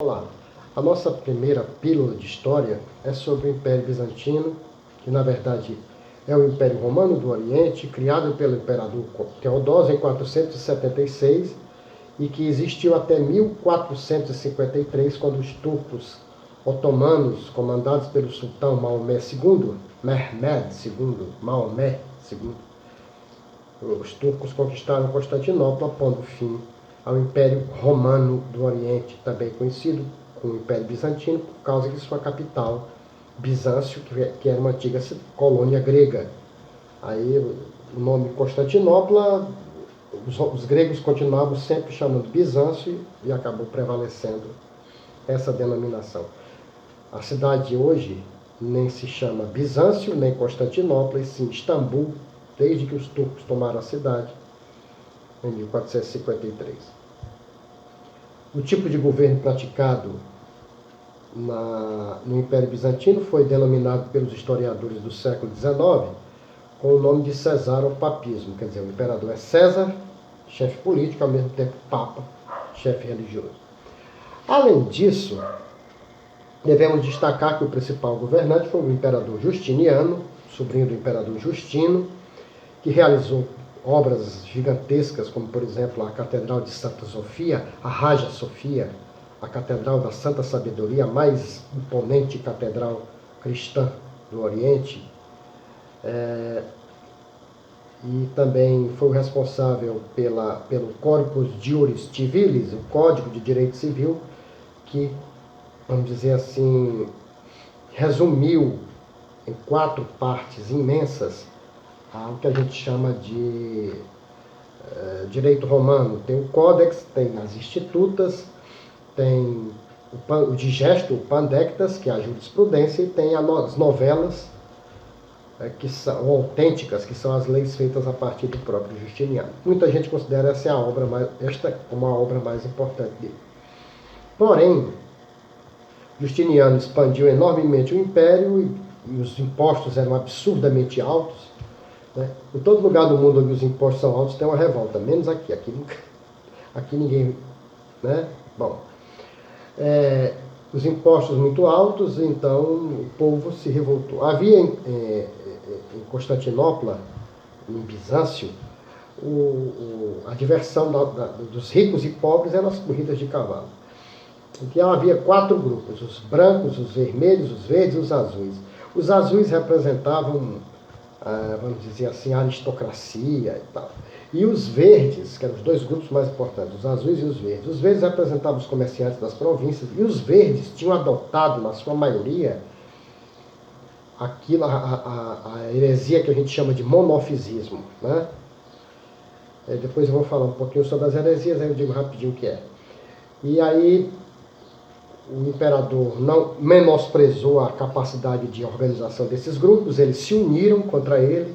Olá, a nossa primeira pílula de história é sobre o Império Bizantino, que na verdade é o Império Romano do Oriente, criado pelo imperador Teodósio em 476 e que existiu até 1453, quando os turcos otomanos, comandados pelo sultão Maomé II, Maomé II, os turcos conquistaram Constantinopla, pondo fim ao Império Romano do Oriente, também conhecido como Império Bizantino, por causa de sua capital, Bizâncio, que era uma antiga colônia grega. Aí o nome Constantinopla, os gregos continuavam sempre chamando Bizâncio e acabou prevalecendo essa denominação. A cidade hoje nem se chama Bizâncio, nem Constantinopla, e sim Istambul, desde que os turcos tomaram a cidade em 1453. O tipo de governo praticado no Império Bizantino foi denominado pelos historiadores do século XIX com o nome de cesaropapismo, quer dizer, o imperador é César, chefe político, ao mesmo tempo Papa, chefe religioso. Além disso, devemos destacar que o principal governante foi o imperador Justiniano, sobrinho do imperador Justino, que realizou obras gigantescas, como por exemplo a Catedral de Santa Sofia, a Hagia Sofia, a Catedral da Santa Sabedoria, a mais imponente catedral cristã do Oriente, e também foi o responsável pelo Corpus Juris Civilis, o Código de Direito Civil, que, vamos dizer assim, resumiu em 4 partes imensas o que a gente chama de direito romano. Tem o Códex, tem as Institutas, tem o Digesto, o Pandectas, que é a jurisprudência, e tem as novelas, que são autênticas, que são as leis feitas a partir do próprio Justiniano. Muita gente considera esta como a obra mais importante dele. Porém, Justiniano expandiu enormemente o império e os impostos eram absurdamente altos. Em todo lugar do mundo onde os impostos são altos tem uma revolta, menos aqui. Aqui ninguém... Bom, os impostos muito altos, então o povo se revoltou. Havia em Constantinopla, em Bizâncio, a diversão dos ricos e pobres eram as corridas de cavalo. Então havia 4 grupos, os brancos, os vermelhos, os verdes e os azuis. Os azuis representavam, vamos dizer assim, a aristocracia e tal. E os verdes, que eram os 2 grupos mais importantes, os azuis e os verdes. Os verdes representavam os comerciantes das províncias, e os verdes tinham adotado, na sua maioria, aquilo, a heresia que a gente chama de monofisismo. Depois eu vou falar um pouquinho sobre as heresias, aí eu digo rapidinho o que é. E aí o imperador não menosprezou a capacidade de organização desses grupos, eles se uniram contra ele,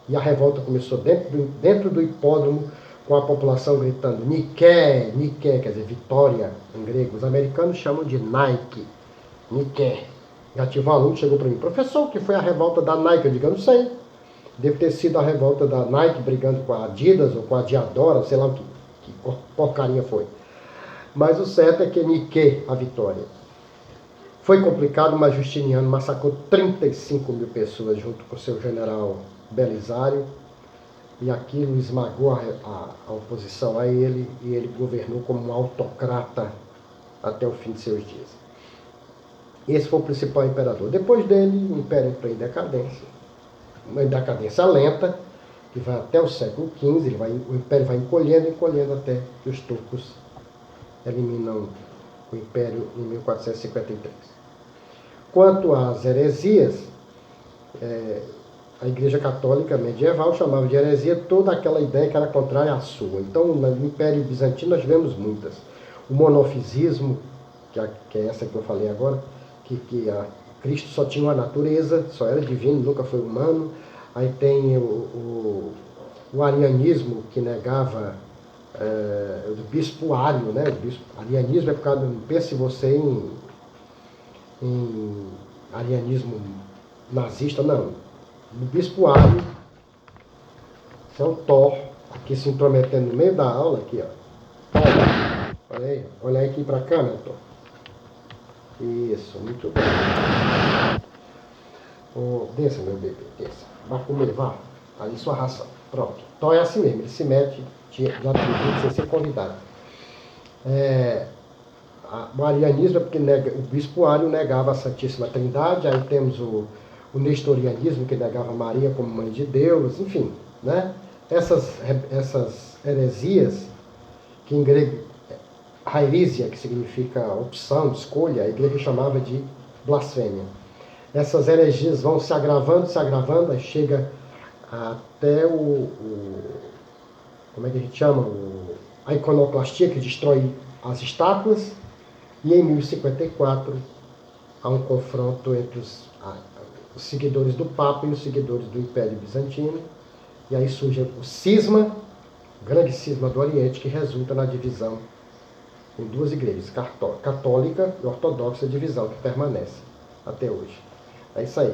e a revolta começou dentro do hipódromo, com a população gritando Nike, Nike, quer dizer, vitória em grego. Os americanos chamam de Nike, Nike. Já tive um aluno que chegou para mim, professor, o que foi a revolta da Nike? Eu digo, eu não sei. Deve ter sido a revolta da Nike brigando com a Adidas ou com a Diadora, sei lá que porcaria foi. Mas o certo é que Nike, a vitória. Foi complicado, mas Justiniano massacrou 35 mil pessoas junto com seu general Belisário, e aquilo esmagou a oposição a ele, e ele governou como um autocrata até o fim de seus dias. Esse foi o principal imperador. Depois dele, o império entrou em decadência, uma decadência lenta, que vai até o século XV, o império vai encolhendo até que os turcos eliminam o império em 1453. Quanto às heresias, a Igreja Católica medieval chamava de heresia toda aquela ideia que era contrária à sua. Então, no Império Bizantino nós tivemos muitas. O monofisismo, que é essa que eu falei agora, que Cristo só tinha uma natureza, só era divino, nunca foi humano. Aí tem o arianismo, que negava do bispo Ário, arianismo é por causa, pense você em arianismo nazista, não. O bispo Ário, isso é o Thor, aqui se intrometendo no meio da aula, aqui, ó. Olha aí aqui pra câmera, Thor. Isso, muito bem. Oh, desça, meu bebê, desça. Vá comer, vá. Ali sua ração. Pronto. Então é assim mesmo, ele se mete de atributo sem ser convidado. O arianismo é porque o bispo Ario negava a Santíssima Trindade, aí temos o nestorianismo, que negava Maria como mãe de Deus, enfim, né? Essas heresias, que em grego, haeresia, que significa opção, escolha, a igreja chamava de blasfêmia. Essas heresias vão se agravando, aí chega até como é que a gente chama? A iconoclastia, que destrói as estátuas, e em 1054 há um confronto entre os seguidores do Papa e os seguidores do Império Bizantino, e aí surge o cisma, o grande cisma do Oriente, que resulta na divisão em duas igrejas, católica e ortodoxa, divisão que permanece até hoje. É isso aí.